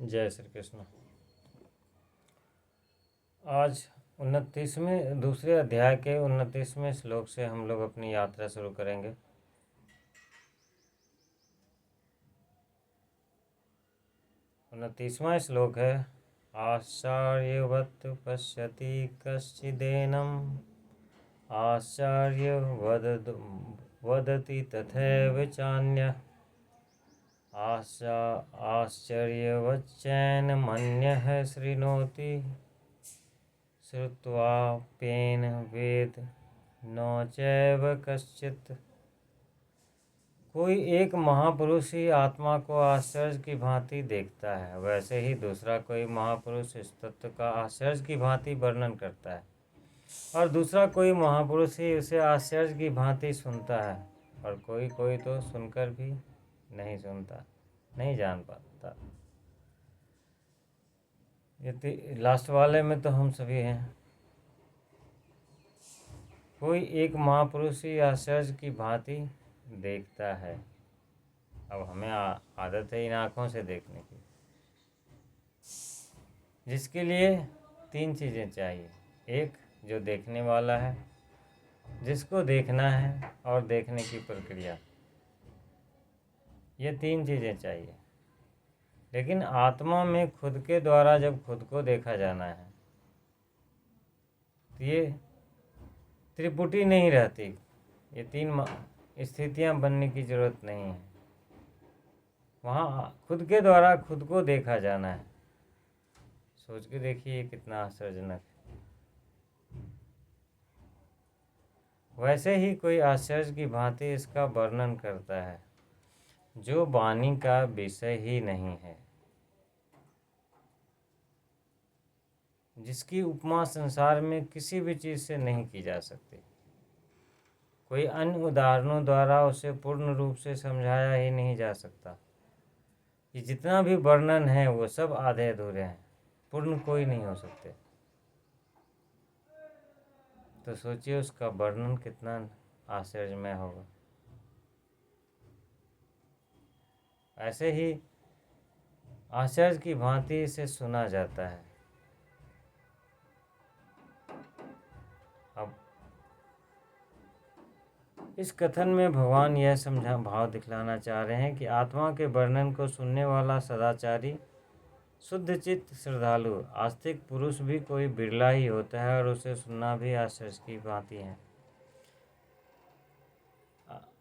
जय श्री कृष्ण। आज 29वें दूसरे अध्याय के 29वें श्लोक से हम लोग अपनी यात्रा शुरू करेंगे। उनतीसवां श्लोक है, आचार्यवत् पश्यति कश्चिदेनम् आचार्य वदति तथैव चान्यः आश्चर्यवच्चैनमन्यः शृणोति श्रुत्वाप्येन वेद न चैव कश्चित्। कोई एक महापुरुष ही आत्मा को आश्चर्य की भांति देखता है, वैसे ही दूसरा कोई महापुरुष इस तत्व का आश्चर्य की भांति वर्णन करता है, और दूसरा कोई महापुरुष ही उसे आश्चर्य की भांति सुनता है, और कोई कोई तो सुनकर भी नहीं सुनता, नहीं जान पाता। ये लास्ट वाले में तो हम सभी हैं। कोई एक महापुरुष ही आश्चर्य की भांति देखता है। अब हमें आदत है इन आँखों से देखने की, जिसके लिए 3 चीज़ें चाहिए। एक, जो देखने वाला है, जिसको देखना है, और देखने की प्रक्रिया। ये 3 चीज़ें चाहिए। लेकिन आत्मा में खुद के द्वारा जब खुद को देखा जाना है तो ये त्रिपुटी नहीं रहती। ये 3 स्थितियां बनने की ज़रूरत नहीं है। वहाँ खुद के द्वारा खुद को देखा जाना है। सोच के देखिए कितना आश्चर्यजनक है। वैसे ही कोई आश्चर्य की भांति इसका वर्णन करता है, जो वाणी का विषय ही नहीं है, जिसकी उपमा संसार में किसी भी चीज़ से नहीं की जा सकती। कोई अन्य उदाहरणों द्वारा उसे पूर्ण रूप से समझाया ही नहीं जा सकता। ये जितना भी वर्णन है वो सब आधे अधूरे हैं, पूर्ण कोई नहीं हो सकते। तो सोचिए उसका वर्णन कितना आश्चर्यमय होगा। ऐसे ही आश्चर्य की भांति इसे सुना जाता है। अब इस कथन में भगवान यह समझा भाव दिखलाना चाह रहे हैं कि आत्मा के वर्णन को सुनने वाला सदाचारी, शुद्ध चित्त, श्रद्धालु, आस्तिक पुरुष भी कोई बिरला ही होता है, और उसे सुनना भी आश्चर्य की भांति है।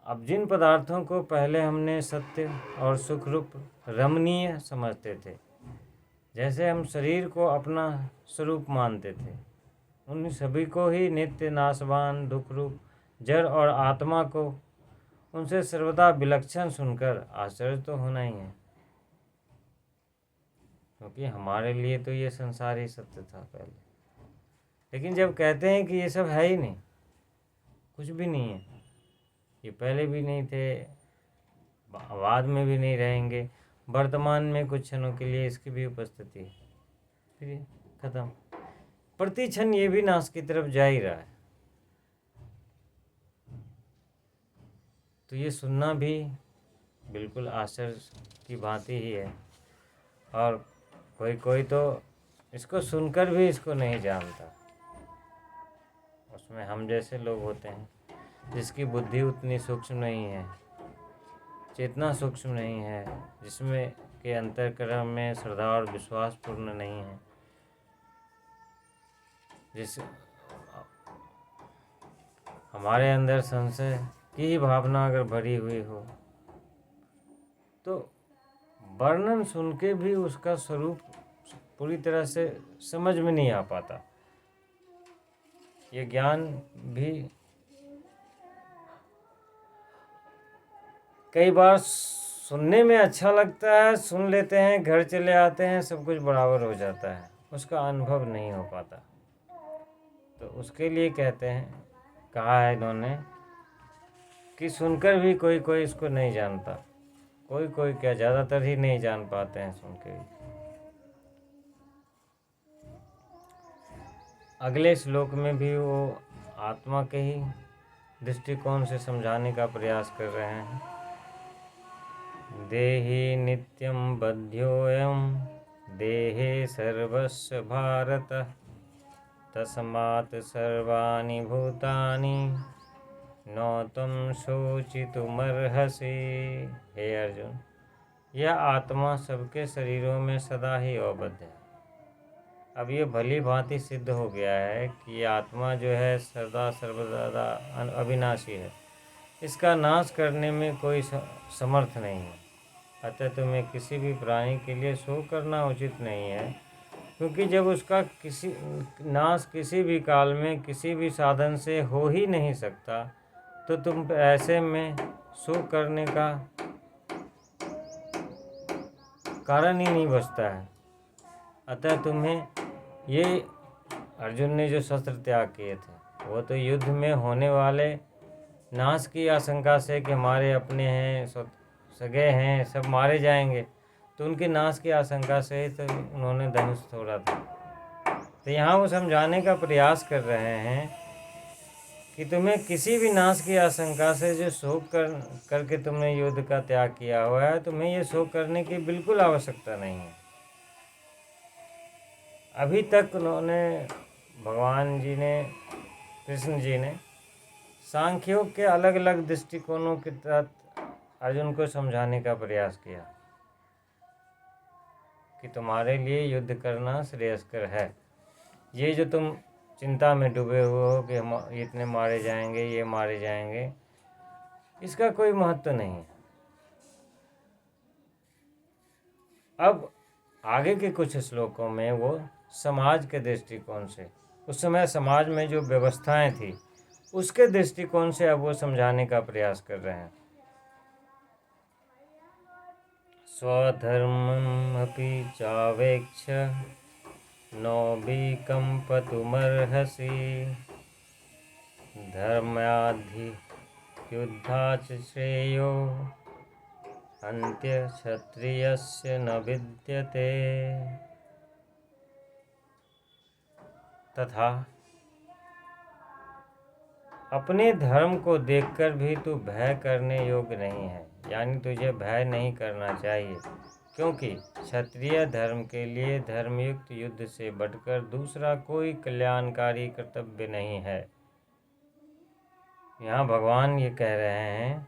अब जिन पदार्थों को पहले हमने सत्य और सुख रूप रमणीय समझते थे, जैसे हम शरीर को अपना स्वरूप मानते थे, उन सभी को ही नित्य, नाशवान, दुख रूप जड़ और आत्मा को उनसे सर्वदा विलक्षण सुनकर आश्चर्य तो होना ही है, क्योंकि हमारे लिए तो ये संसार ही सत्य था पहले। लेकिन जब कहते हैं कि ये सब है ही नहीं, कुछ भी नहीं है, ये पहले भी नहीं थे, बाद में भी नहीं रहेंगे, वर्तमान में कुछ क्षणों के लिए इसकी भी उपस्थिति है, फिर खत्म। प्रति क्षण ये भी नाश की तरफ जा ही रहा है। तो ये सुनना भी बिल्कुल आश्चर्य की भांति ही है। और कोई कोई तो इसको सुनकर भी इसको नहीं जानता। उसमें हम जैसे लोग होते हैं, जिसकी बुद्धि उतनी सूक्ष्म नहीं है, चेतना सूक्ष्म नहीं है, जिसमें के अंतःकरण में श्रद्धा और विश्वास पूर्ण नहीं है, जिस हमारे अंदर संशय की भावना अगर भरी हुई हो, तो वर्णन सुन के भी उसका स्वरूप पूरी तरह से समझ में नहीं आ पाता। ये ज्ञान भी कई बार सुनने में अच्छा लगता है, सुन लेते हैं, घर चले आते हैं, सब कुछ बराबर हो जाता है, उसका अनुभव नहीं हो पाता। तो उसके लिए कहते हैं, कहा है इन्होंने कि सुनकर भी कोई कोई इसको नहीं जानता। कोई कोई क्या, ज़्यादातर ही नहीं जान पाते हैं सुन के भी। अगले श्लोक में भी वो आत्मा के ही दृष्टिकोण से समझाने का प्रयास कर रहे हैं। देहि नित्यं बध्योऽयं देहे सर्वस्य भारत तस्मात् सर्वाणि भूतानि न तुम शोचितुमर्हसि। हे अर्जुन, यह आत्मा सबके शरीरों में सदा ही अवबद्ध है। अब ये भली भांति सिद्ध हो गया है कि ये आत्मा जो है सदा सर्वदा अविनाशी है, इसका नाश करने में कोई समर्थ नहीं है। अतः तुम्हें किसी भी प्राणी के लिए शोक करना उचित नहीं है, क्योंकि जब उसका नाश किसी भी काल में किसी भी साधन से हो ही नहीं सकता, तो तुम ऐसे में शोक करने का कारण ही नहीं बचता है। अतः तुम्हें ये अर्जुन ने जो शस्त्र त्याग किए थे वो तो युद्ध में होने वाले नाश की आशंका से कि हमारे अपने हैं, सगे हैं, सब मारे जाएंगे, तो उनके नाश की आशंका से ही तो उन्होंने धनुष तोड़ा था। तो यहाँ वो समझाने का प्रयास कर रहे हैं कि तुम्हें किसी भी नाश की आशंका से जो शोक करके तुमने युद्ध का त्याग किया हुआ है, तुम्हें ये शोक करने की बिल्कुल आवश्यकता नहीं है। अभी तक उन्होंने भगवान जी ने, कृष्ण जी ने सांख्यों के अलग अलग दृष्टिकोणों के तहत अर्जुन को समझाने का प्रयास किया कि तुम्हारे लिए युद्ध करना श्रेयस्कर है। ये जो तुम चिंता में डूबे हुए हो कि हम इतने मारे जाएंगे, ये मारे जाएंगे, इसका कोई महत्व नहीं है। अब आगे के कुछ श्लोकों में वो समाज के दृष्टिकोण से, उस समय समाज में जो व्यवस्थाएं थी उसके दृष्टिकोण से अब वो समझाने का प्रयास कर रहे हैं। स्वधर्मम् अपि चावेक्ष नोभिकम्पतुमर्हसि धर्माद्धियुद्धाच् श्रेयो अन्त्य क्षत्रियस्य न विद्यते। तथा अपने धर्म को देखकर भी तू भय करने योग्य नहीं है, यानी तुझे भय नहीं करना चाहिए, क्योंकि क्षत्रिय धर्म के लिए धर्मयुक्त युद्ध से बढ़कर दूसरा कोई कल्याणकारी कर्तव्य नहीं है। यहाँ भगवान ये कह रहे हैं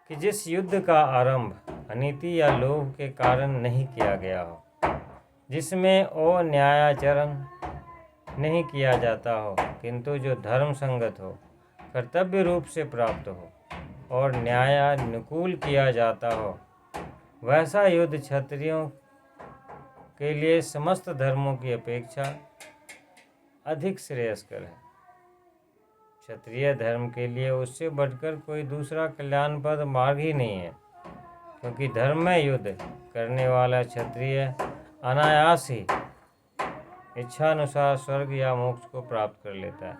कि जिस युद्ध का आरंभ अनीति या लोभ के कारण नहीं किया गया हो, जिसमें अन्यायाचरण नहीं किया जाता हो, किंतु जो धर्म संगत हो, कर्तव्य रूप से प्राप्त हो और न्यायानुकूल किया जाता हो, वैसा युद्ध क्षत्रियों के लिए समस्त धर्मों की अपेक्षा अधिक श्रेयस्कर है। क्षत्रिय धर्म के लिए उससे बढ़कर कोई दूसरा कल्याणप्रद मार्ग ही नहीं है, क्योंकि धर्म में युद्ध करने वाला क्षत्रिय अनायास ही इच्छानुसार स्वर्ग या मोक्ष को प्राप्त कर लेता है।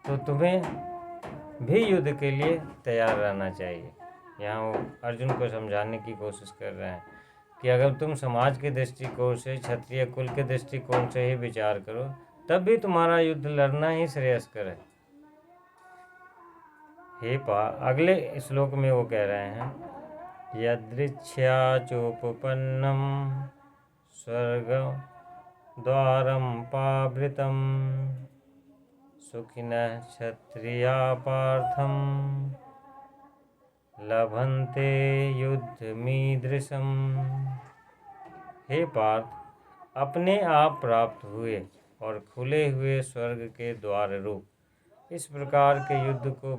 तो तुम्हें भी युद्ध के लिए तैयार रहना चाहिए। यहाँ वो अर्जुन को समझाने की कोशिश कर रहे हैं कि अगर तुम समाज के दृष्टिकोण से, क्षत्रिय कुल के दृष्टिकोण से ही विचार करो, तब भी तुम्हारा युद्ध लड़ना ही श्रेयस्कर है। अगले श्लोक में वो कह रहे हैं, यदृच्छया चोपपन्नम स्वर्गं द्वारं पावृतं सुखिनः क्षत्रिया पार्थं लभन्ते युद्धमीदृशम्। हे पार्थ, अपने आप प्राप्त हुए और खुले हुए स्वर्ग के द्वार रूप इस प्रकार के युद्ध को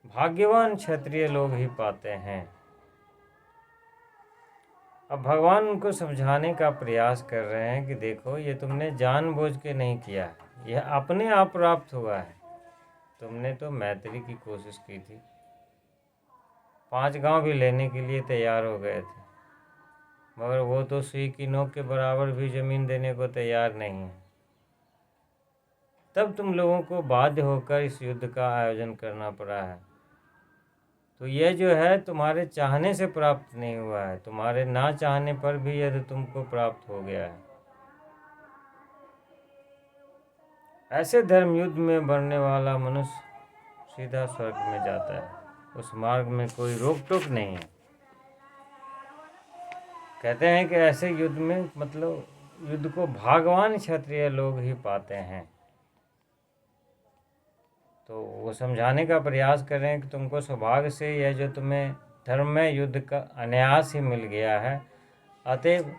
भाग्यवान क्षत्रिय लोग ही पाते हैं। अब भगवान उनको समझाने का प्रयास कर रहे हैं कि देखो, ये तुमने जानबूझ के नहीं किया है, यह अपने आप प्राप्त हुआ है। तुमने तो मैत्री की कोशिश की थी, 5 गांव भी लेने के लिए तैयार हो गए थे, मगर वो तो सुई की नोक के बराबर भी जमीन देने को तैयार नहीं है। तब तुम लोगों को बाध्य होकर इस युद्ध का आयोजन करना पड़ा है। तो यह जो है तुम्हारे चाहने से प्राप्त नहीं हुआ है, तुम्हारे ना चाहने पर भी यदि तुमको प्राप्त हो गया है। ऐसे धर्म युद्ध में बढ़ने वाला मनुष्य सीधा स्वर्ग में जाता है, उस मार्ग में कोई रोक टोक नहीं है। कहते हैं कि ऐसे युद्ध में मतलब युद्ध को भाग्यवान क्षत्रिय लोग ही पाते हैं। तो वो समझाने का प्रयास कर रहे हैं कि तुमको सौभाग्य से यह जो तुम्हें धर्म में युद्ध का अनायास ही मिल गया है, अतएव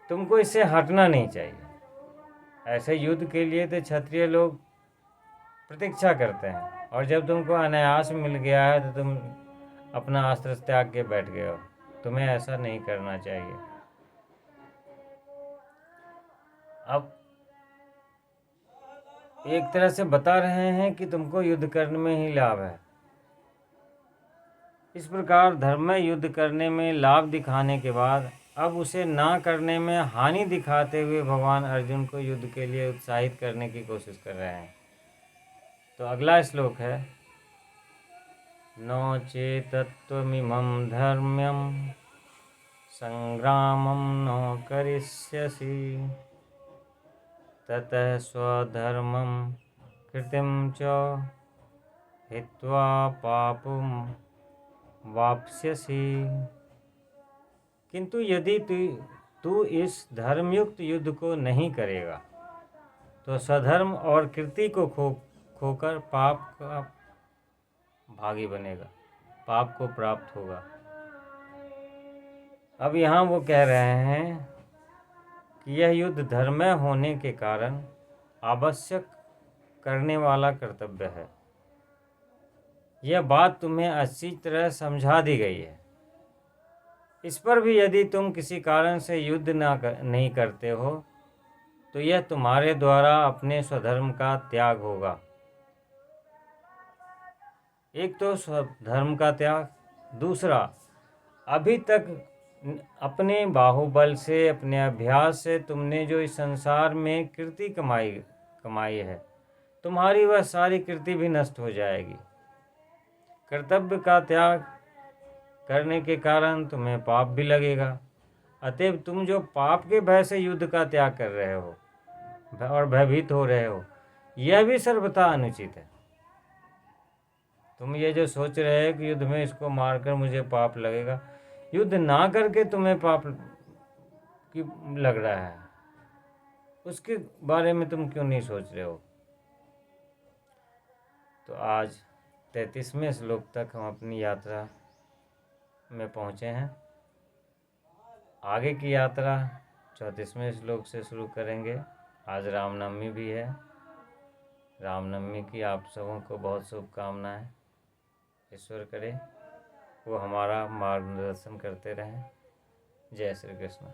तुमको इससे हटना नहीं चाहिए। ऐसे युद्ध के लिए तो क्षत्रिय लोग प्रतीक्षा करते हैं, और जब तुमको अनायास मिल गया है तो तुम अपना अस्त्र त्याग के बैठ गए हो। तुम्हें ऐसा नहीं करना चाहिए। अब एक तरह से बता रहे हैं कि तुमको युद्ध करने में ही लाभ है। इस प्रकार धर्म में युद्ध करने में लाभ दिखाने के बाद अब उसे ना करने में हानि दिखाते हुए भगवान अर्जुन को युद्ध के लिए उत्साहित करने की कोशिश कर रहे हैं। तो अगला श्लोक है, नो चेतत्वमिमं धर्म्यं संग्रामं न करिष्यसि ततः स्वधर्मं कृतिं च हित्वा पापं वाप्स्यसि। किंतु यदि तू इस धर्मयुक्त युद्ध को नहीं करेगा तो स्वधर्म और कीर्ति को खोकर पाप का भागी बनेगा, पाप को प्राप्त होगा। अब यहाँ वो कह रहे हैं कि यह युद्ध धर्ममय होने के कारण आवश्यक करने वाला कर्तव्य है। यह बात तुम्हें अच्छी तरह समझा दी गई है। इस पर भी यदि तुम किसी कारण से युद्ध नहीं करते हो तो यह तुम्हारे द्वारा अपने स्वधर्म का त्याग होगा। एक तो स्वधर्म का त्याग, दूसरा अभी तक अपने बाहुबल से, अपने अभ्यास से तुमने जो इस संसार में कीर्ति कमाई है, तुम्हारी वह सारी कीर्ति भी नष्ट हो जाएगी। कर्तव्य का त्याग करने के कारण तुम्हें पाप भी लगेगा। अतएव तुम जो पाप के भय से युद्ध का त्याग कर रहे हो और भयभीत हो रहे हो, यह भी सर्वथा अनुचित है। तुम ये जो सोच रहे हो कि युद्ध में इसको मारकर मुझे पाप लगेगा, युद्ध ना करके तुम्हें पाप की लग रहा है, उसके बारे में तुम क्यों नहीं सोच रहे हो। तो आज 33वें श्लोक तक हम अपनी यात्रा में पहुँचे हैं। आगे की यात्रा 34वें श्लोक से शुरू करेंगे। आज रामनवमी भी है। रामनवमी की आप सबों को बहुत शुभकामनाएं। ईश्वर करे वो हमारा मार्गदर्शन करते रहें। जय श्री कृष्ण।